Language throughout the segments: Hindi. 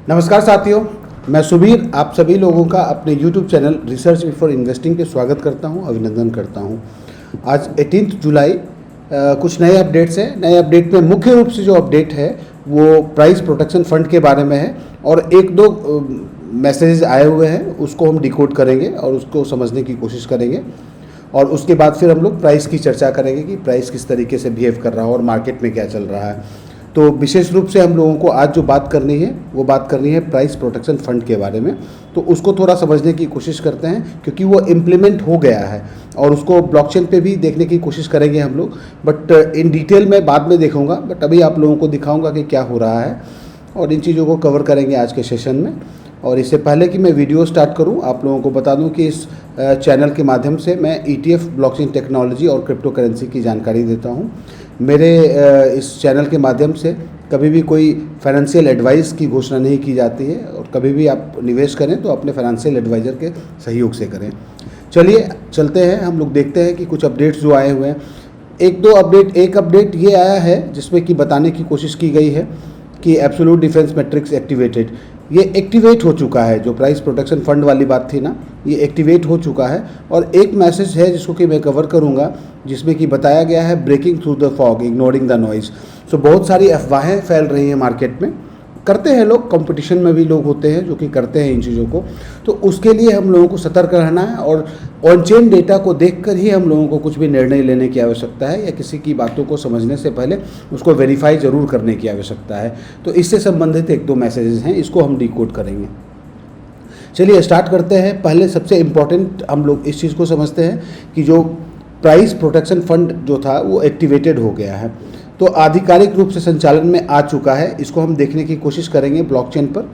नमस्कार साथियों, मैं सुबीर आप सभी लोगों का अपने YouTube channel research before investing पे स्वागत करता हूं, अभिनंदन करता हूं। आज 18 जुलाई कुछ नए अपडेट्स हैं। नए अपडेट में मुख्य रूप से जो अपडेट है वो प्राइस प्रोटेक्शन फंड के बारे में है और एक दो मैसेजेस आए हुए हैं, उसको हम डिकोड करेंगे और उसको समझने की कोशिश करेंगे और उसके बाद फिर हम लोग प्राइस की चर्चा करेंगे कि प्राइस किस तरीके से बिहेव कर रहा है और मार्केट में क्या चल रहा है। तो विशेष रूप से हम लोगों को आज जो बात करनी है वो बात करनी है प्राइस प्रोटेक्शन फंड के बारे में। तो उसको थोड़ा समझने की कोशिश करते हैं क्योंकि वो इम्प्लीमेंट हो गया है और उसको ब्लॉकचेन पे भी देखने की कोशिश करेंगे हम लोग, बट इन डिटेल में बाद में देखूंगा, बट अभी आप लोगों को दिखाऊंगा कि क्या हो रहा है और इन चीज़ों को कवर करेंगे आज के सेशन में। और इससे पहले कि मैं वीडियो स्टार्ट करूं, आप लोगों को बता दूं कि इस चैनल के माध्यम से मैं ETF, ब्लॉकचेन टेक्नोलॉजी और क्रिप्टो करेंसी की जानकारी देता हूं। मेरे इस चैनल के माध्यम से कभी भी कोई फाइनेंशियल एडवाइस की घोषणा नहीं की जाती है और कभी भी आप निवेश करें तो अपने फाइनेंशियल एडवाइज़र के सहयोग से करें। चलिए चलते हैं, हम लोग देखते हैं कि कुछ अपडेट्स जो आए हुए हैं। एक अपडेट ये आया है जिसमें कि बताने की कोशिश की गई है कि एब्सोल्यूट डिफेंस मैट्रिक्स एक्टिवेटेड, ये एक्टिवेट हो चुका है। जो प्राइस प्रोटेक्शन फंड वाली बात थी ना, ये एक्टिवेट हो चुका है। और एक मैसेज है जिसको कि मैं कवर करूंगा जिसमें कि बताया गया है breaking through the fog ignoring the noise. So बहुत सारी अफवाहें फैल रही हैं मार्केट में, करते हैं लोग, कंपटीशन में भी लोग होते हैं जो कि करते हैं इन चीज़ों को। तो उसके लिए हम लोगों को सतर्क रहना है और ऑन चेन डेटा को देखकर ही हम लोगों को कुछ भी निर्णय लेने की आवश्यकता है या किसी की बातों को समझने से पहले उसको वेरीफाई ज़रूर करने की आवश्यकता है। तो इससे संबंधित एक दो मैसेजेस हैं, इसको हम डिकोड करेंगे। चलिए स्टार्ट करते हैं। पहले सबसे इम्पॉर्टेंट हम लोग इस चीज़ को समझते हैं कि जो प्राइस प्रोटेक्शन फंड जो था वो एक्टिवेटेड हो गया है, तो आधिकारिक रूप से संचालन में आ चुका है। इसको हम देखने की कोशिश करेंगे ब्लॉकचेन पर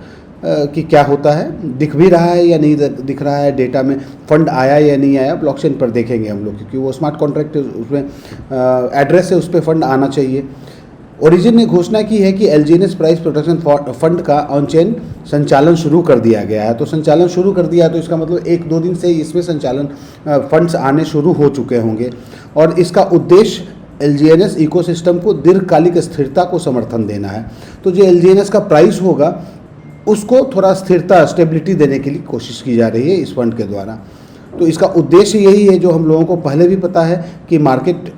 कि क्या होता है, दिख भी रहा है या नहीं दिख रहा है, डेटा में फंड आया या नहीं आया, ब्लॉकचेन पर देखेंगे हम लोग, क्योंकि वो स्मार्ट कॉन्ट्रैक्ट उसमें एड्रेस है, उस पर फंड आना चाहिए। ओरिजिन ने घोषणा की है कि LGNS प्राइस प्रोटेक्शन फंड का ऑन चेन संचालन शुरू कर दिया गया है। तो संचालन शुरू कर दिया तो इसका मतलब एक दो दिन से इसमें संचालन फंड्स आने शुरू हो चुके होंगे और इसका उद्देश्य LGNS इकोसिस्टम को दीर्घकालिक स्थिरता को समर्थन देना है। तो जो LGNS का प्राइस होगा उसको थोड़ा स्थिरता, स्टेबिलिटी देने के लिए कोशिश की जा रही है इस फंड के द्वारा। तो इसका उद्देश्य यही है जो हम लोगों को पहले भी पता है कि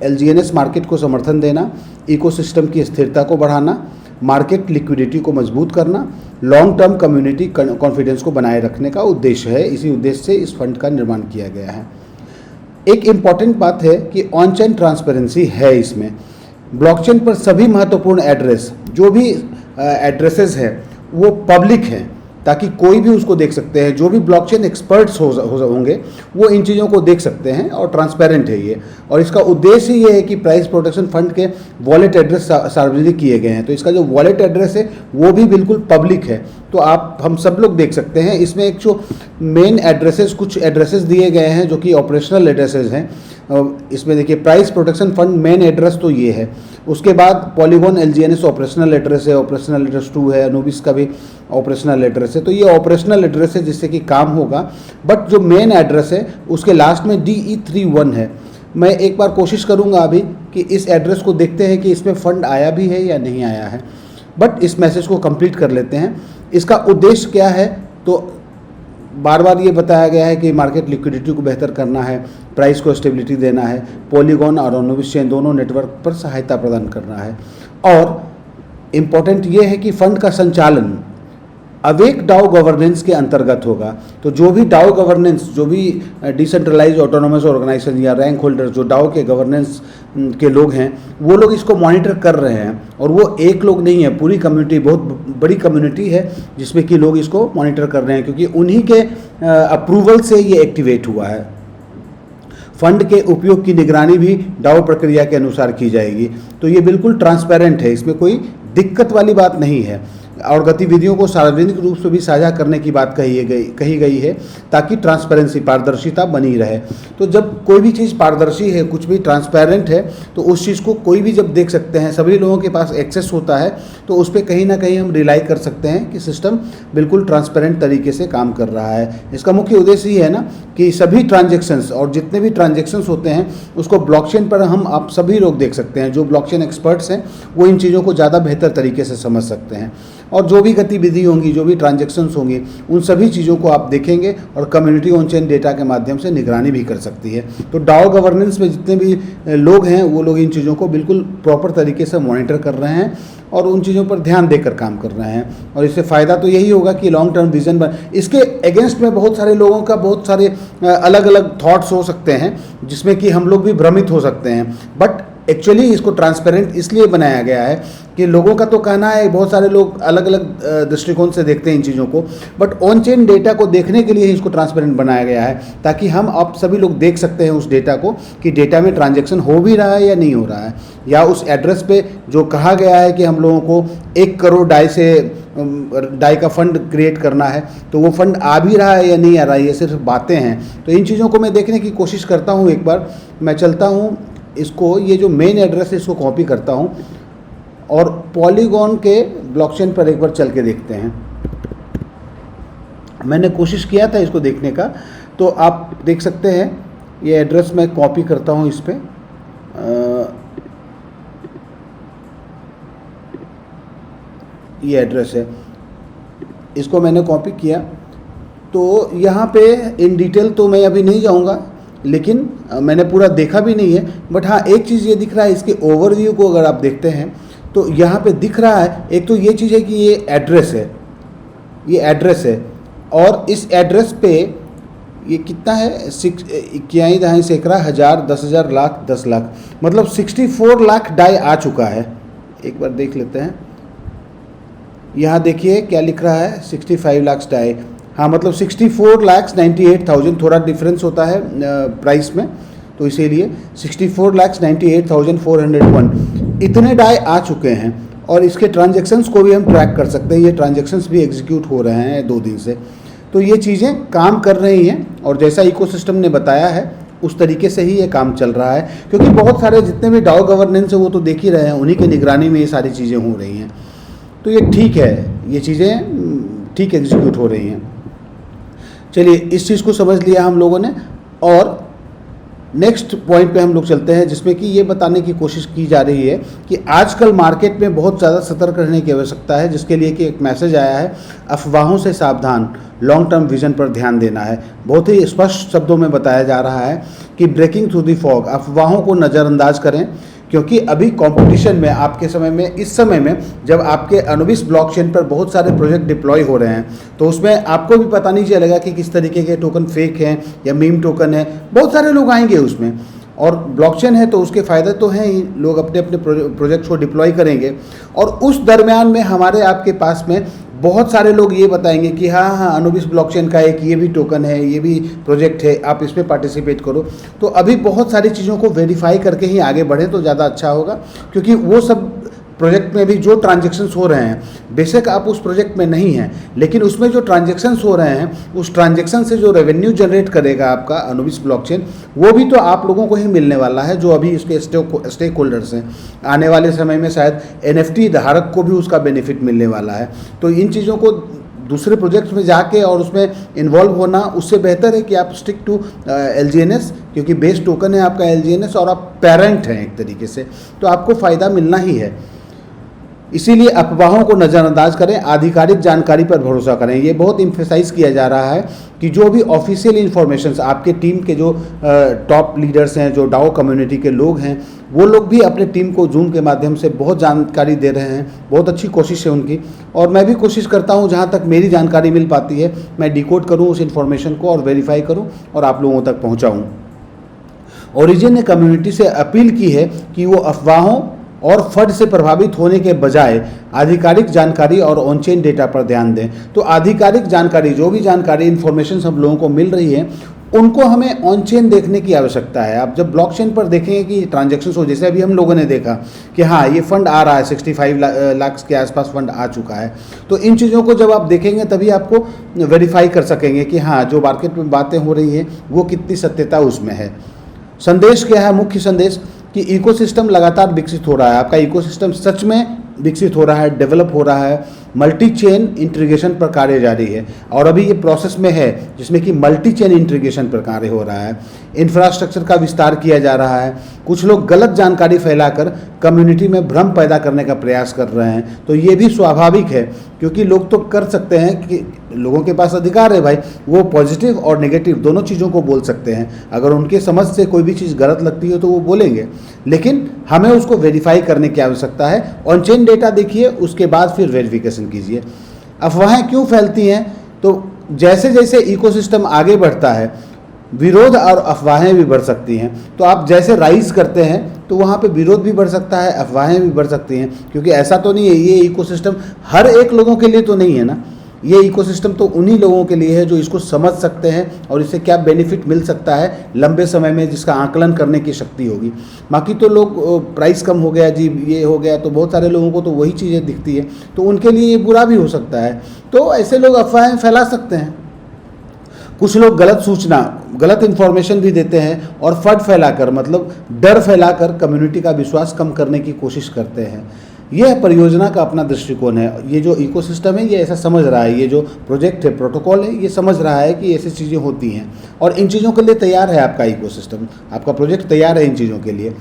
LGNS मार्केट को समर्थन देना, इकोसिस्टम की स्थिरता को बढ़ाना, मार्केट लिक्विडिटी को मजबूत करना, लॉन्ग टर्म कम्युनिटी कॉन्फिडेंस को बनाए रखने का उद्देश्य है। इसी उद्देश्य से इस फंड का निर्माण किया गया है। एक इम्पॉर्टेंट बात है कि ऑन चेन ट्रांसपेरेंसी है इसमें। ब्लॉकचेन पर सभी महत्वपूर्ण एड्रेस, जो भी एड्रेसेस हैं वो पब्लिक हैं ताकि कोई भी उसको देख सकते हैं। जो भी ब्लॉकचेन एक्सपर्ट्स होंगे वो इन चीज़ों को देख सकते हैं और ट्रांसपेरेंट है ये। और इसका उद्देश्य ये है कि प्राइस प्रोटेक्शन फंड के वॉलेट एड्रेस सार्वजनिक किए गए हैं। तो इसका जो वॉलेट एड्रेस है वो भी बिल्कुल पब्लिक है, तो हम सब लोग देख सकते हैं। इसमें एक जो मेन एड्रेसेस, कुछ एड्रेसेस दिए गए हैं जो कि ऑपरेशनल एड्रेसेस हैं। इसमें देखिए price protection fund main address तो ये है, उसके बाद पॉलीगॉन LGNS ऑपरेशनल एड्रेस है, ऑपरेशनल एड्रेस 2 है, अनुबिस का भी ऑपरेशनल एड्रेस है। तो ये ऑपरेशनल एड्रेस है जिससे कि काम होगा, बट जो मेन एड्रेस है उसके लास्ट में DE31 है। मैं एक बार कोशिश करूंगा अभी कि इस एड्रेस को देखते हैं कि इसमें फ़ंड आया भी है या नहीं आया है, बट इस मैसेज को कंप्लीट कर लेते हैं। इसका उद्देश्य क्या है, तो बार बार ये बताया गया है कि मार्केट लिक्विडिटी को बेहतर करना है, प्राइस को स्टेबिलिटी देना है, पॉलीगॉन और अनुबिस चेन दोनों नेटवर्क पर सहायता प्रदान करना है। और इम्पॉर्टेंट ये है कि फंड का संचालन अवेक डाओ गवर्नेंस के अंतर्गत होगा। तो जो भी डाओ गवर्नेंस, जो भी डिसेंट्रलाइज ऑटोनोमस ऑर्गेनाइजेशन या रैंक होल्डर जो डाओ के गवर्नेंस के लोग हैं वो लोग इसको मॉनिटर कर रहे हैं। और वो एक लोग नहीं है, पूरी कम्युनिटी, बहुत बड़ी कम्युनिटी है जिसमें कि लोग इसको मॉनिटर कर रहे हैं, क्योंकि उन्हीं के अप्रूवल से ये एक्टिवेट हुआ है। फंड के उपयोग की निगरानी भी डाओ प्रक्रिया के अनुसार की जाएगी। तो ये बिल्कुल ट्रांसपेरेंट है, इसमें कोई दिक्कत वाली बात नहीं है। और गतिविधियों को सार्वजनिक रूप से भी साझा करने की बात कही गई है ताकि ट्रांसपेरेंसी, पारदर्शिता बनी रहे। तो जब कोई भी चीज़ पारदर्शी है, कुछ भी ट्रांसपेरेंट है, तो उस चीज़ को कोई भी जब देख सकते हैं, सभी लोगों के पास एक्सेस होता है, तो उस पर कहीं ना कहीं हम रिलाई कर सकते हैं कि सिस्टम बिल्कुल ट्रांसपेरेंट तरीके से काम कर रहा है। इसका मुख्य उद्देश्य ये है ना कि सभी ट्रांजेक्शन्स और जितने भी ट्रांजेक्शन्स होते हैं उसको ब्लॉकचेन पर आप सभी लोग देख सकते हैं। जो ब्लॉकचेन एक्सपर्ट्स हैं वो इन चीज़ों को ज़्यादा बेहतर तरीके से समझ सकते हैं। और जो भी गतिविधि होंगी, जो भी ट्रांजैक्शंस होंगी, उन सभी चीज़ों को आप देखेंगे और कम्युनिटी ऑन चेन डेटा के माध्यम से निगरानी भी कर सकती है। तो डाओ गवर्नेंस में जितने भी लोग हैं वो लोग इन चीज़ों को बिल्कुल प्रॉपर तरीके से मॉनिटर कर रहे हैं और उन चीज़ों पर ध्यान देकर काम कर रहे हैं, और इससे फ़ायदा तो यही होगा कि लॉन्ग टर्म विजन बन। इसके अगेंस्ट में बहुत सारे लोगों का बहुत सारे अलग अलग थॉट्स हो सकते हैं जिसमें कि हम लोग भी भ्रमित हो सकते हैं, बट एक्चुअली इसको ट्रांसपेरेंट इसलिए बनाया गया है कि लोगों का तो कहना है, बहुत सारे लोग अलग अलग दृष्टिकोण से देखते हैं इन चीज़ों को, बट ऑन चेन डेटा को देखने के लिए ही इसको ट्रांसपेरेंट बनाया गया है, ताकि हम आप सभी लोग देख सकते हैं उस डेटा को कि डेटा में ट्रांजैक्शन हो भी रहा है या नहीं हो रहा है, या उस एड्रेस पे जो कहा गया है कि हम लोगों को 1 करोड़ डाई का फंड क्रिएट करना है, तो वो फंड आ भी रहा है या नहीं आ रहा है, ये सिर्फ बातें हैं। तो इन चीज़ों को मैं देखने की कोशिश करता हूँ। एक बार मैं चलता हूँ इसको, ये जो मेन एड्रेस है इसको कॉपी करता हूँ और पॉलीगॉन के ब्लॉकचेन पर एक बार चल के देखते हैं। मैंने कोशिश किया था इसको देखने का, तो आप देख सकते हैं ये एड्रेस मैं कॉपी करता हूँ इस पर। ये एड्रेस है, इसको मैंने कॉपी किया। तो यहाँ पे इन डिटेल तो मैं अभी नहीं जाऊँगा, लेकिन मैंने पूरा देखा भी नहीं है, बट हाँ एक चीज़ ये दिख रहा है, इसके ओवरव्यू को अगर आप देखते हैं तो यहाँ पे दिख रहा है, एक तो ये चीज़ है कि ये एड्रेस है, ये एड्रेस है, और इस एड्रेस पे ये कितना है, 61 सैकड़ा हज़ार 10,000 लाख 10 लाख, मतलब 64 लाख डाई आ चुका है। एक बार देख लेते हैं, यहाँ देखिए क्या लिख रहा है, 65 लाख डाई, हाँ मतलब 64,98,000, थोड़ा डिफरेंस होता है प्राइस में, तो इसीलिए 64,98,401 इतने डाई आ चुके हैं। और इसके ट्रांजैक्शंस को भी हम ट्रैक कर सकते हैं, ये ट्रांजैक्शंस भी एग्जीक्यूट हो रहे हैं 2 दिन से, तो ये चीज़ें काम कर रही हैं, और जैसा इकोसिस्टम ने बताया है उस तरीके से ही ये काम चल रहा है, क्योंकि बहुत सारे जितने भी डाओ गवर्नेंस है वो तो देख ही रहे हैं, उन्हीं की निगरानी में ये सारी चीज़ें हो रही हैं। तो ये ठीक है, ये चीज़ें ठीक एग्जीक्यूट हो रही हैं। चलिए इस चीज़ को समझ लिया हम लोगों ने, और नेक्स्ट पॉइंट पे हम लोग चलते हैं, जिसमें कि ये बताने की कोशिश की जा रही है कि आजकल मार्केट में बहुत ज़्यादा सतर्क रहने की आवश्यकता है, जिसके लिए कि एक मैसेज आया है, अफवाहों से सावधान, लॉन्ग टर्म विजन पर ध्यान देना है। बहुत ही स्पष्ट शब्दों में बताया जा रहा है कि ब्रेकिंग थ्रू द फॉग, अफवाहों को नज़रअंदाज करें, क्योंकि अभी कंपटीशन में आपके समय में, इस समय में जब आपके अनुबिस ब्लॉकचेन पर बहुत सारे प्रोजेक्ट डिप्लॉय हो रहे हैं, तो उसमें आपको भी पता नहीं चलेगा कि किस तरीके के टोकन फेक हैं या मीम टोकन है, बहुत सारे लोग आएंगे उसमें, और ब्लॉकचेन है तो उसके फ़ायदे तो हैं ही, लोग अपने अपने प्रोजेक्ट्स को डिप्लॉय करेंगे, और उस दरमियान में हमारे आपके पास में बहुत सारे लोग ये बताएंगे कि हाँ अनुबिस ब्लॉकचेन का एक ये भी टोकन है, ये भी प्रोजेक्ट है, आप इसमें पार्टिसिपेट करो। तो अभी बहुत सारी चीज़ों को वेरीफाई करके ही आगे बढ़ें तो ज़्यादा अच्छा होगा, क्योंकि वो सब प्रोजेक्ट में भी जो ट्रांजैक्शंस हो रहे हैं, बेशक आप उस प्रोजेक्ट में नहीं हैं, लेकिन उसमें जो ट्रांजैक्शंस हो रहे हैं, उस ट्रांजैक्शन से जो रेवेन्यू जनरेट करेगा आपका अनुबिस ब्लॉकचेन, वो भी तो आप लोगों को ही मिलने वाला है, जो अभी इसके स्टेक होल्डर्स हैं। आने वाले समय में शायद NFT धारक को भी उसका बेनिफिट मिलने वाला है। तो इन चीज़ों को दूसरे प्रोजेक्ट्स में जाके और उसमें इन्वॉल्व होना, उससे बेहतर है कि आप स्टिक टू LGNS, क्योंकि बेस टोकन है आपका LGNS और आप पेरेंट हैं एक तरीके से, तो आपको फ़ायदा मिलना ही है। इसीलिए अफवाहों को नज़रअंदाज करें, आधिकारिक जानकारी पर भरोसा करें। ये बहुत इम्फेसाइज किया जा रहा है कि जो भी ऑफिशियल इन्फॉर्मेशंस आपके टीम के जो टॉप लीडर्स हैं, जो डाओ कम्युनिटी के लोग हैं, वो लोग भी अपने टीम को जूम के माध्यम से बहुत जानकारी दे रहे हैं। बहुत अच्छी कोशिश है उनकी, और मैं भी कोशिश करता हूँ जहाँ तक मेरी जानकारी मिल पाती है मैं डिकोड करूँ उस इन्फॉर्मेशन को और वेरीफाई करूँ और आप लोगों तक पहुँचाऊँ। ओरिजिन ने कम्युनिटी से अपील की है कि वो अफवाहों और फंड से प्रभावित होने के बजाय आधिकारिक जानकारी और ऑन चेन डेटा पर ध्यान दें। तो आधिकारिक जानकारी, जो भी जानकारी इन्फॉर्मेशन सब लोगों को मिल रही है, उनको हमें ऑन चेन देखने की आवश्यकता है। आप जब ब्लॉकचेन पर देखेंगे कि ट्रांजैक्शंस हो, जैसे अभी हम लोगों ने देखा कि हाँ ये फंड आ रहा है, 65 लाख के आसपास फंड आ चुका है, तो इन चीज़ों को जब आप देखेंगे तभी आपको वेरीफाई कर सकेंगे कि हाँ जो मार्केट में बातें हो रही हैं वो कितनी सत्यता उसमें है। संदेश क्या है? मुख्य संदेश कि इकोसिस्टम लगातार विकसित हो रहा है। आपका इकोसिस्टम सच में विकसित हो रहा है, डेवलप हो रहा है, मल्टी चेन इंटीग्रेशन पर कार्य जारी है और अभी ये प्रोसेस में है जिसमें कि मल्टी चेन इंटीग्रेशन पर कार्य हो रहा है। इंफ्रास्ट्रक्चर का विस्तार किया जा रहा है। कुछ लोग गलत जानकारी फैलाकर कम्युनिटी में भ्रम पैदा करने का प्रयास कर रहे हैं, तो ये भी स्वाभाविक है क्योंकि लोग तो कर सकते हैं कि लोगों के पास अधिकार है भाई, वो पॉजिटिव और नेगेटिव दोनों चीज़ों को बोल सकते हैं। अगर उनके समझ से कोई भी चीज़ गलत लगती है तो वो बोलेंगे, लेकिन हमें उसको वेरीफाई करने की आवश्यकता है। ऑन चेन डेटा देखिए, उसके बाद फिर वेरिफिकेशन कीजिए। अफवाहें क्यों फैलती हैं? तो जैसे जैसे इकोसिस्टम आगे बढ़ता है, विरोध और अफवाहें भी बढ़ सकती हैं। तो आप जैसे राइज करते हैं तो वहाँ पे विरोध भी बढ़ सकता है, अफवाहें भी बढ़ सकती हैं, क्योंकि ऐसा तो नहीं है ये इकोसिस्टम हर एक लोगों के लिए तो नहीं है ना। ये इकोसिस्टम तो उन्हीं लोगों के लिए है जो इसको समझ सकते हैं और इससे क्या बेनिफिट मिल सकता है लंबे समय में, जिसका आकलन करने की शक्ति होगी। बाकी तो लोग प्राइस कम हो गया जी, ये हो गया, तो बहुत सारे लोगों को तो वही चीज़ें दिखती है, तो उनके लिए ये बुरा भी हो सकता है। तो ऐसे लोग अफवाहें फैला सकते हैं। कुछ लोग गलत सूचना, गलत इन्फॉर्मेशन भी देते हैं और फट फैलाकर, मतलब डर फैलाकर कम्युनिटी का विश्वास कम करने की कोशिश करते हैं। यह परियोजना का अपना दृष्टिकोण है। ये जो इकोसिस्टम है ये ऐसा समझ रहा है, ये जो प्रोजेक्ट है, प्रोटोकॉल है, ये समझ रहा है कि ऐसी चीज़ें होती हैं और इन चीज़ों के लिए तैयार है आपका इकोसिस्टम, आपका प्रोजेक्ट तैयार है इन चीज़ों के लिए।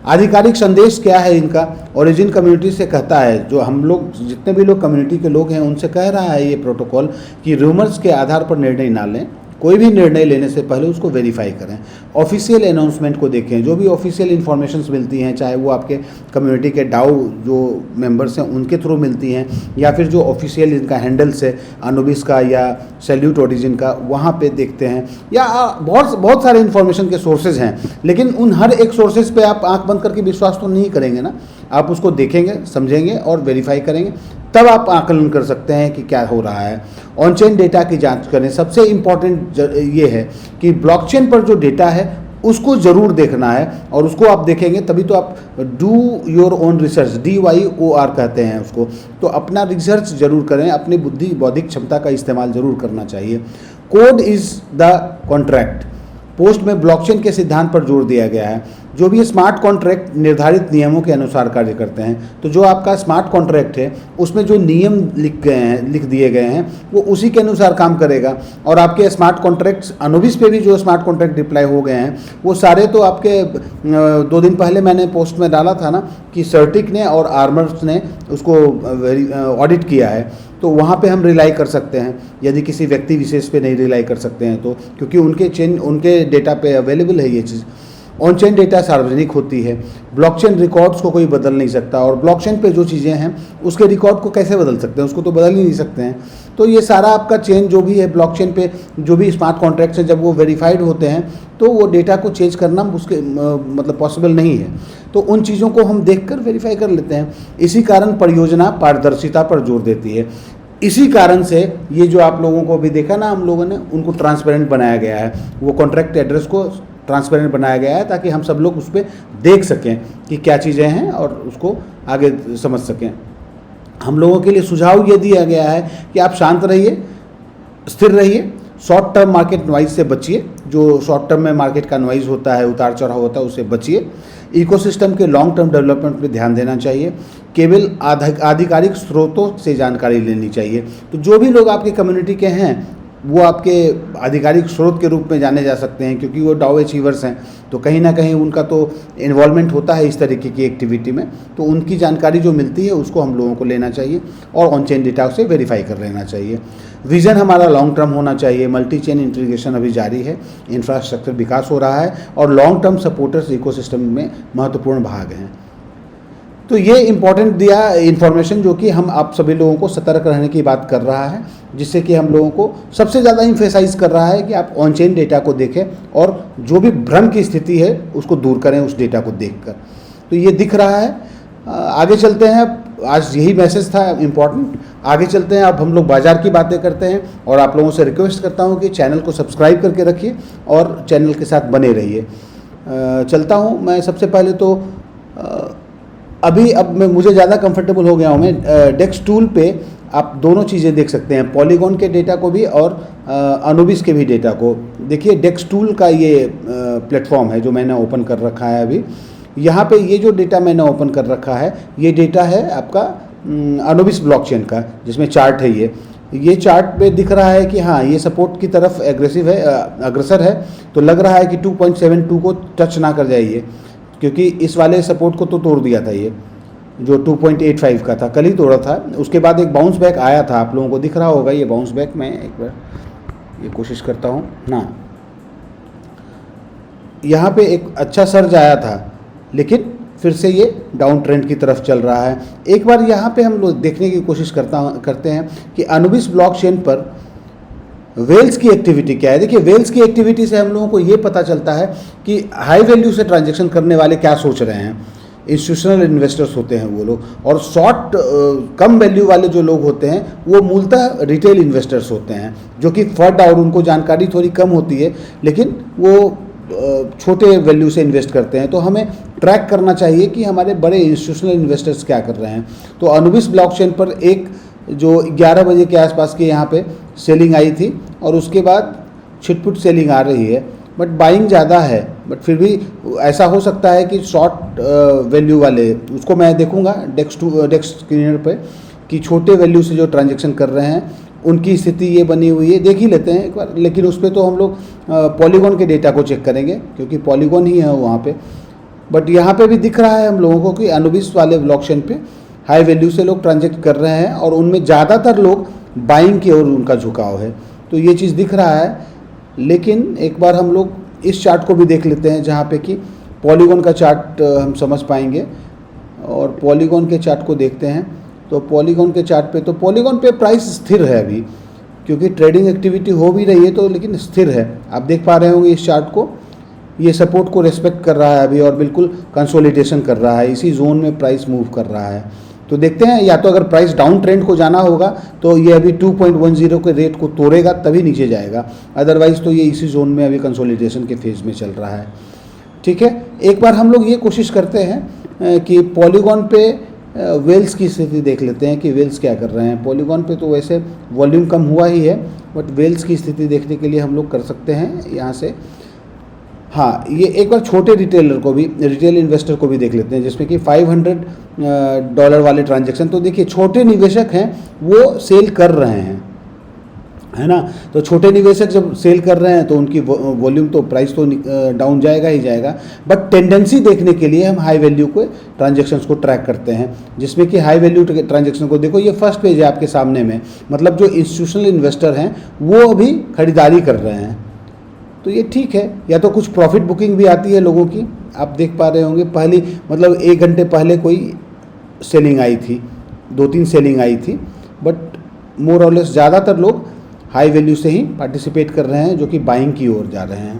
आधिकारिक संदेश क्या है इनका? ओरिजिन कम्युनिटी से कहता है, जो हम लोग जितने भी लोग कम्युनिटी के लोग हैं उनसे कह रहा है ये प्रोटोकॉल कि रूमर्स के आधार पर निर्णय ना लें, कोई भी निर्णय लेने से पहले उसको वेरीफाई करें। ऑफिशियल अनाउंसमेंट को देखें, जो भी ऑफिशियल इन्फॉर्मेशंस मिलती हैं, चाहे वो आपके कम्युनिटी के डाउ जो मेंबर्स हैं उनके थ्रू मिलती हैं या फिर जो ऑफिशियल इनका हैंडल्स है अनुबिस का या सैल्यूट ओरिजिन का, वहाँ पे देखते हैं, या बहुत सारे इन्फॉर्मेशन के सोर्सेज हैं, लेकिन उन हर एक सोर्सेज पे आप आंख बंद करके विश्वास तो नहीं करेंगे ना। आप उसको देखेंगे, समझेंगे और वेरीफाई करेंगे, तब आप आकलन कर सकते हैं कि क्या हो रहा है। ऑन चेन डेटा की जांच करें। सबसे इम्पॉर्टेंट ये है कि ब्लॉकचेन पर जो डेटा है उसको ज़रूर देखना है और उसको आप देखेंगे तभी तो आप do your own research, DYOR कहते हैं उसको, तो अपना रिसर्च जरूर करें, अपनी बुद्धि बौद्धिक क्षमता का इस्तेमाल जरूर करना चाहिए। Code is the contract. Post में ब्लॉकचेन के सिद्धांत पर जोर दिया गया है। जो भी स्मार्ट कॉन्ट्रैक्ट निर्धारित नियमों के अनुसार कार्य करते हैं, तो जो आपका स्मार्ट कॉन्ट्रैक्ट है उसमें जो नियम लिख दिए गए हैं वो उसी के अनुसार काम करेगा। और आपके स्मार्ट कॉन्ट्रैक्ट्स अनुबिस पे भी जो स्मार्ट कॉन्ट्रैक्ट डिप्लॉय हो गए हैं वो सारे तो आपके 2 दिन पहले मैंने पोस्ट में डाला था ना कि सर्टिक ने और आर्मर्स ने उसको ऑडिट किया है, तो वहाँ पे हम रिलाई कर सकते हैं यदि किसी व्यक्ति विशेष पे नहीं रिलाई कर सकते हैं तो, क्योंकि उनके डेटा पे अवेलेबल है ये चीज़। ऑन चेन डेटा सार्वजनिक होती है। ब्लॉकचेन रिकॉर्ड्स को कोई बदल नहीं सकता और ब्लॉकचेन पे जो चीज़ें हैं उसके रिकॉर्ड को कैसे बदल सकते हैं, उसको तो बदल ही नहीं सकते हैं। तो ये सारा आपका चेन जो भी है ब्लॉकचेन पे, जो भी स्मार्ट कॉन्ट्रैक्ट्स हैं, जब वो वेरीफाइड होते हैं तो वो डेटा को चेंज करना उसके मतलब पॉसिबल नहीं है। तो उन चीज़ों को हम देखकर वेरीफाई कर लेते हैं। इसी कारण परियोजना पारदर्शिता पर जोर देती है। इसी कारण से ये जो आप लोगों को अभी देखा ना हम लोगों ने, उनको ट्रांसपेरेंट बनाया गया है, वो कॉन्ट्रैक्ट एड्रेस को ट्रांसपेरेंट बनाया गया है ताकि हम सब लोग उस पर देख सकें कि क्या चीज़ें हैं और उसको आगे समझ सकें। हम लोगों के लिए सुझाव ये दिया गया है कि आप शांत रहिए, स्थिर रहिए, शॉर्ट टर्म मार्केट नॉइज से बचिए। जो शॉर्ट टर्म में मार्केट का नॉइज होता है, उतार चढ़ाव होता है, उससे बचिए। इकोसिस्टम के लॉन्ग टर्म डेवलपमेंट पे ध्यान देना चाहिए। केवल आधिकारिक स्रोतों से जानकारी लेनी चाहिए। तो जो भी लोग आपकी कम्युनिटी के हैं वो आपके आधिकारिक स्रोत के रूप में जाने जा सकते हैं, क्योंकि वो डाउ अचीवर्स हैं, तो कहीं ना कहीं उनका तो इन्वॉल्वमेंट होता है इस तरीके की एक्टिविटी में, तो उनकी जानकारी जो मिलती है उसको हम लोगों को लेना चाहिए और ऑन चेन डेटा से वेरीफाई कर लेना चाहिए। विज़न हमारा लॉन्ग टर्म होना चाहिए। मल्टी चेन इंटीग्रेशन अभी जारी है, इंफ्रास्ट्रक्चर विकास हो रहा है और लॉन्ग टर्म सपोर्टर्स इकोसिस्टम में महत्वपूर्ण भाग हैं। तो ये इम्पॉर्टेंट दिया इन्फॉर्मेशन जो कि हम आप सभी लोगों को सतर्क रहने की बात कर रहा है, जिससे कि हम लोगों को सबसे ज़्यादा इम्फेसाइज कर रहा है कि आप ऑन चेन डेटा को देखें और जो भी भ्रम की स्थिति है उसको दूर करें उस डेटा को देखकर। तो ये दिख रहा है। आगे चलते हैं। आज यही मैसेज था इम्पॉर्टेंट। आगे चलते हैं। अब हम लोग बाज़ार की बातें करते हैं और आप लोगों से रिक्वेस्ट करता हूँ कि चैनल को सब्सक्राइब करके रखिए और चैनल के साथ बने रहिए। चलता हूँ मैं। सबसे पहले तो अब मुझे ज़्यादा कंफर्टेबल हो गया हूँ मैं। डेक्स टूल पे आप दोनों चीज़ें देख सकते हैं, पॉलीगॉन के डेटा को भी और अनुबिस के भी डेटा को। देखिए डेक्स टूल का ये प्लेटफॉर्म है जो मैंने ओपन कर रखा है अभी। यहाँ पे ये जो डेटा मैंने ओपन कर रखा है, ये डेटा है आपका अनुबिस ब्लॉकचेन का, जिसमें चार्ट है ये चार्ट पे दिख रहा है कि हाँ ये सपोर्ट की तरफ अग्रसर है। तो लग रहा है कि 2.72 को टच ना कर जाइए, क्योंकि इस वाले सपोर्ट को तो तोड़ दिया था ये, जो 2.85 का था, कल ही तोड़ा था। उसके बाद एक बाउंस बैक आया था, आप लोगों को दिख रहा होगा ये बाउंस बैक। मैं एक बार ये कोशिश करता हूँ ना, यहाँ पे एक अच्छा सर्ज आया था, लेकिन फिर से ये डाउन ट्रेंड की तरफ चल रहा है। एक बार यहाँ पे हम लोग देखने की कोशिश करते हैं कि अनुबिस ब्लॉकचेन पर वेल्स की एक्टिविटी क्या है। देखिए, वेल्स की एक्टिविटी से हम लोगों को ये पता चलता है कि हाई वैल्यू से ट्रांजैक्शन करने वाले क्या सोच रहे हैं। इंस्टीट्यूशनल इन्वेस्टर्स होते हैं वो लोग, और शॉर्ट कम वैल्यू वाले जो लोग होते हैं वो मूलतः रिटेल इन्वेस्टर्स होते हैं, जो कि फर्ड और उनको जानकारी थोड़ी कम होती है, लेकिन वो छोटे वैल्यू से इन्वेस्ट करते हैं। तो हमें ट्रैक करना चाहिए कि हमारे बड़े इंस्टीट्यूशनल इन्वेस्टर्स क्या कर रहे हैं। तो अनुबिस ब्लॉकचेन पर एक जो 11 बजे के आसपास के यहाँ पे सेलिंग आई थी, और उसके बाद छिटपुट सेलिंग आ रही है, बट बाइंग ज़्यादा है। बट फिर भी ऐसा हो सकता है कि शॉर्ट वैल्यू वाले, उसको मैं देखूंगा डेक्स स्क्रीनर पे कि छोटे वैल्यू से जो ट्रांजैक्शन कर रहे हैं उनकी स्थिति ये बनी हुई है, देख ही लेते हैं एक बार। लेकिन उस पर तो हम लोग पॉलीगॉन के डेटा को चेक करेंगे, क्योंकि पॉलीगॉन ही है वहाँ पे। बट यहाँ पे भी दिख रहा है हम लोगों को कि अनुबिस वाले ब्लॉकचेन पे हाई वैल्यू से लोग ट्रांजैक्ट कर रहे हैं, और उनमें ज़्यादातर लोग बाइंग की ओर उनका झुकाव है। तो ये चीज़ दिख रहा है। लेकिन एक बार हम लोग इस चार्ट को भी देख लेते हैं, जहाँ पे कि पॉलीगॉन का चार्ट हम समझ पाएंगे। और पॉलीगॉन के चार्ट को देखते हैं, तो पॉलीगॉन के चार्ट पे, तो पॉलीगॉन पे प्राइस स्थिर है अभी, क्योंकि ट्रेडिंग एक्टिविटी हो भी रही है, तो लेकिन स्थिर है। आप देख पा रहे होंगे इस चार्ट को, ये सपोर्ट को रेस्पेक्ट कर रहा है अभी, और बिल्कुल कंसोलिडेशन कर रहा है, इसी जोन में प्राइस मूव कर रहा है। तो देखते हैं, या तो अगर प्राइस डाउन ट्रेंड को जाना होगा तो ये अभी 2.10 के रेट को तोड़ेगा तभी नीचे जाएगा, अदरवाइज तो ये इसी जोन में अभी कंसोलिडेशन के फेज में चल रहा है। ठीक है, एक बार हम लोग ये कोशिश करते हैं कि पॉलीगॉन पे वेल्स की स्थिति देख लेते हैं कि वेल्स क्या कर रहे हैं। पॉलीगॉन पे तो वैसे वॉल्यूम कम हुआ ही है, बट वेल्स की स्थिति देखने के लिए हम लोग कर सकते हैं यहाँ से। हाँ, ये एक बार छोटे रिटेलर को भी, रिटेल इन्वेस्टर को भी देख लेते हैं, जिसमें कि $500 वाले ट्रांजैक्शन। तो देखिए, छोटे निवेशक हैं वो सेल कर रहे हैं, है ना। तो छोटे निवेशक जब सेल कर रहे हैं तो उनकी वॉल्यूम तो, प्राइस तो डाउन जाएगा ही जाएगा। बट टेंडेंसी देखने के लिए हम हाई वैल्यू के ट्रांजैक्शंस को ट्रैक करते हैं, जिसमें कि हाई वैल्यू ट्रांजैक्शन को देखो, ये फर्स्ट पेज है आपके सामने में, मतलब जो इंस्टीट्यूशनल इन्वेस्टर हैं वो अभी खरीदारी कर रहे हैं। तो ये ठीक है, या तो कुछ प्रॉफिट बुकिंग भी आती है लोगों की, आप देख पा रहे होंगे। पहली मतलब 1 घंटे पहले कोई सेलिंग आई थी, 2-3 सेलिंग आई थी, बट मोर और लेस ज़्यादातर लोग हाई वैल्यू से ही पार्टिसिपेट कर रहे हैं, जो कि बाइंग की ओर जा रहे हैं।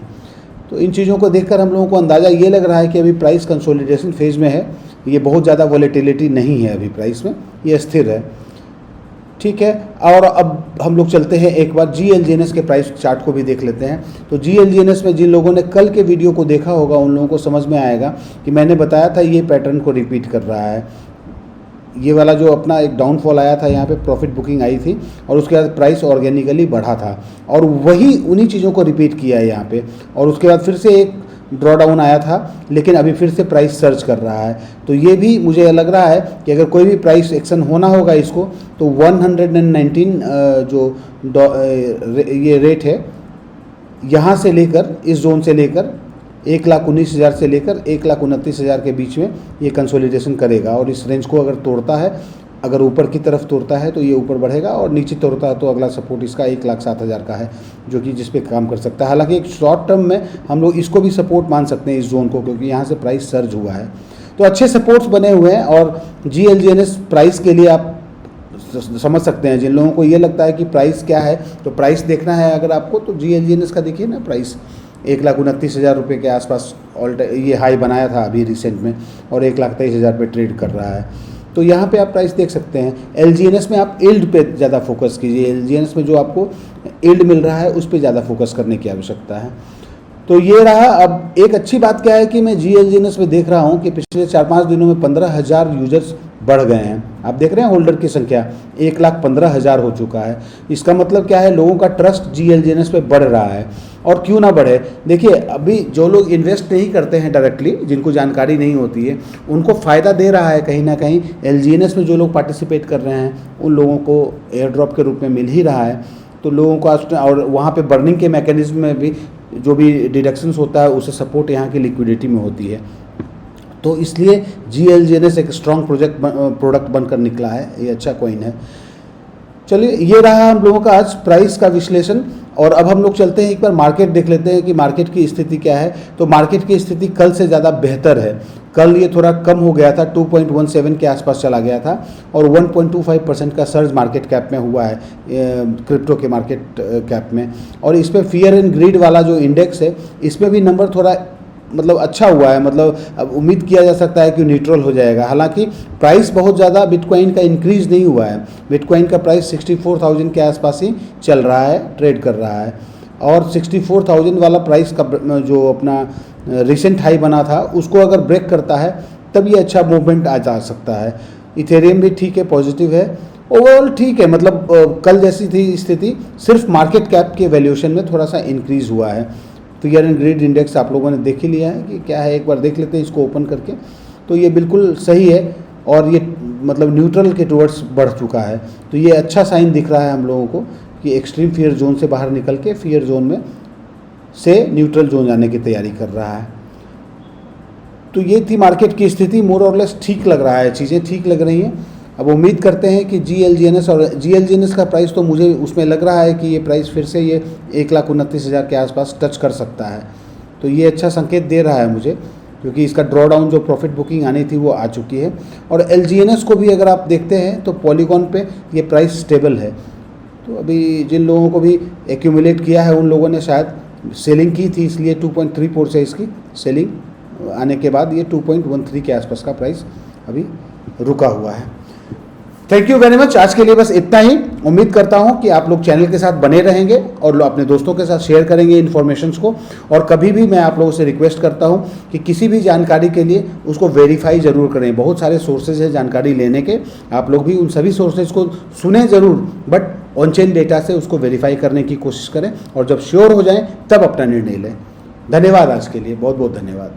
तो इन चीज़ों को देखकर हम लोगों को अंदाज़ा ये लग रहा है कि अभी प्राइस कंसोलिडेशन फेज में है, ये बहुत ज़्यादा वॉलेटिलिटी नहीं है अभी प्राइस में, ये स्थिर है। ठीक है, और अब हम लोग चलते हैं एक बार GLGNS के प्राइस चार्ट को भी देख लेते हैं। तो GLGNS में जिन लोगों ने कल के वीडियो को देखा होगा उन लोगों को समझ में आएगा कि मैंने बताया था ये पैटर्न को रिपीट कर रहा है। ये वाला जो अपना एक डाउनफॉल आया था, यहाँ पे प्रॉफिट बुकिंग आई थी, और उसके बाद प्राइस ऑर्गेनिकली बढ़ा था, और वही उन्हीं चीज़ों को रिपीट किया है यहाँ पे। और उसके बाद फिर से एक ड्रॉ डाउन आया था, लेकिन अभी फिर से प्राइस सर्च कर रहा है। तो ये भी मुझे लग रहा है कि अगर कोई भी प्राइस एक्शन होना होगा इसको, तो 119 जो ये रेट है, यहाँ से लेकर, इस जोन से लेकर 1,19,000 से लेकर 1,29,000 के बीच में ये कंसोलिडेशन करेगा। और इस रेंज को अगर तोड़ता है, अगर ऊपर की तरफ तोड़ता है तो ये ऊपर बढ़ेगा, और नीचे तोड़ता है तो अगला सपोर्ट इसका 1,07,000 का है, जो कि जिस पे काम कर सकता है। हालांकि एक शॉर्ट टर्म में हम लोग इसको भी सपोर्ट मान सकते हैं, इस जोन को, क्योंकि यहाँ से प्राइस सर्ज हुआ है। तो अच्छे सपोर्ट्स बने हुए हैं। और GLGNS प्राइस के लिए आप समझ सकते हैं, जिन लोगों को ये लगता है कि प्राइस क्या है, तो प्राइस देखना है अगर आपको, तो GLGNS का देखिए ना, प्राइस 1,29,000 रुपये के आसपास ये हाई बनाया था अभी रिसेंट में, और 1,23,000 पे ट्रेड कर रहा है। तो यहाँ पे आप प्राइस देख सकते हैं। LGNS में आप यील्ड पे ज़्यादा फोकस कीजिए, LGNS में जो आपको यील्ड मिल रहा है उस पर ज़्यादा फोकस करने की आवश्यकता है। तो ये रहा। अब एक अच्छी बात क्या है कि मैं GLGNS में देख रहा हूँ कि पिछले 4-5 दिनों में 15,000 यूजर्स बढ़ गए हैं। आप देख रहे हैं होल्डर की संख्या 1,15,000 हो चुका है। इसका मतलब क्या है, लोगों का ट्रस्ट GLGNS पे बढ़ रहा है। और क्यों ना बढ़े, देखिए अभी जो लोग इन्वेस्ट नहीं करते हैं डायरेक्टली, जिनको जानकारी नहीं होती है, उनको फ़ायदा दे रहा है कहीं ना कहीं। LGNS में जो लोग पार्टिसिपेट कर रहे हैं उन लोगों को एयर ड्रॉप के रूप में मिल ही रहा है। तो लोगों को और वहाँ पे बर्निंग के मैकेनिज्म में भी जो भी डिडक्शंस होता है उससे सपोर्ट यहाँ की लिक्विडिटी में होती है। तो इसलिए GLGNS एक स्ट्रॉन्ग प्रोडक्ट बनकर निकला है, ये अच्छा कॉइन है। चलिए, ये रहा हम लोगों का आज प्राइस का विश्लेषण। और अब हम लोग चलते हैं एक बार मार्केट देख लेते हैं कि मार्केट की स्थिति क्या है। तो मार्केट की स्थिति कल से ज़्यादा बेहतर है। कल ये थोड़ा कम हो गया था, 2.17 के आसपास चला गया था और 1.25% का सर्ज मार्केट कैप में हुआ है, क्रिप्टो के मार्केट कैप में। और इस पर फियर एंड ग्रीड वाला जो इंडेक्स है, इसमें भी नंबर थोड़ा मतलब अच्छा हुआ है। मतलब अब उम्मीद किया जा सकता है कि न्यूट्रल हो जाएगा। हालांकि प्राइस बहुत ज़्यादा बिटकॉइन का इंक्रीज़ नहीं हुआ है। बिटकॉइन का प्राइस 64,000 के आसपास ही चल रहा है, ट्रेड कर रहा है। और 64,000 वाला प्राइस का जो अपना रिसेंट हाई बना था उसको अगर ब्रेक करता है तब ये अच्छा मूवमेंट आ जा सकता है। इथेरियम भी ठीक है, पॉजिटिव है। ओवरऑल ठीक है, मतलब कल जैसी थी स्थिति, सिर्फ मार्केट कैप के वैल्यूएशन में थोड़ा सा इंक्रीज़ हुआ है। फियर एंड ग्रीड इंडेक्स आप लोगों ने देख ही लिया है कि क्या है, एक बार देख लेते हैं इसको ओपन करके। तो ये बिल्कुल सही है और ये मतलब न्यूट्रल के टुवर्ड्स बढ़ चुका है। तो ये अच्छा साइन दिख रहा है हम लोगों को कि एक्सट्रीम फियर जोन से बाहर निकल के फियर जोन में से न्यूट्रल जोन जाने की तैयारी कर रहा है। तो ये थी मार्केट की स्थिति। मोर और लेस ठीक लग रहा है, चीज़ें ठीक लग रही हैं। अब उम्मीद करते हैं कि GLGNS और GLGNS का प्राइस तो मुझे उसमें लग रहा है कि ये प्राइस फिर से ये 1,29,000 के आसपास टच कर सकता है। तो ये अच्छा संकेत दे रहा है मुझे, क्योंकि इसका ड्रॉ डाउन जो प्रॉफिट बुकिंग आनी थी वो आ चुकी है। और LGNS को भी अगर आप देखते हैं तो पॉलीगॉन पे ये प्राइस स्टेबल है। तो अभी जिन लोगों को भी एक्यूमुलेट किया है उन लोगों ने शायद सेलिंग की थी, इसलिए 2.34 से इसकी सेलिंग आने के बाद ये 2.13 के आसपास का प्राइस अभी रुका हुआ है। Thank you very much. आज के लिए बस इतना ही। उम्मीद करता हूं कि आप लोग चैनल के साथ बने रहेंगे और अपने दोस्तों के साथ शेयर करेंगे इन्फॉर्मेशंस को। और कभी भी मैं आप लोगों से रिक्वेस्ट करता हूं कि किसी भी जानकारी के लिए उसको वेरीफाई ज़रूर करें। बहुत सारे सोर्सेज हैं जानकारी लेने के, आप लोग भी उन सभी सोर्सेज को सुने ज़रूर, बट ऑन चेन डेटा से उसको वेरीफाई करने की कोशिश करें और जब श्योर हो जाएं तब अपना निर्णय लें। धन्यवाद, आज के लिए बहुत बहुत धन्यवाद।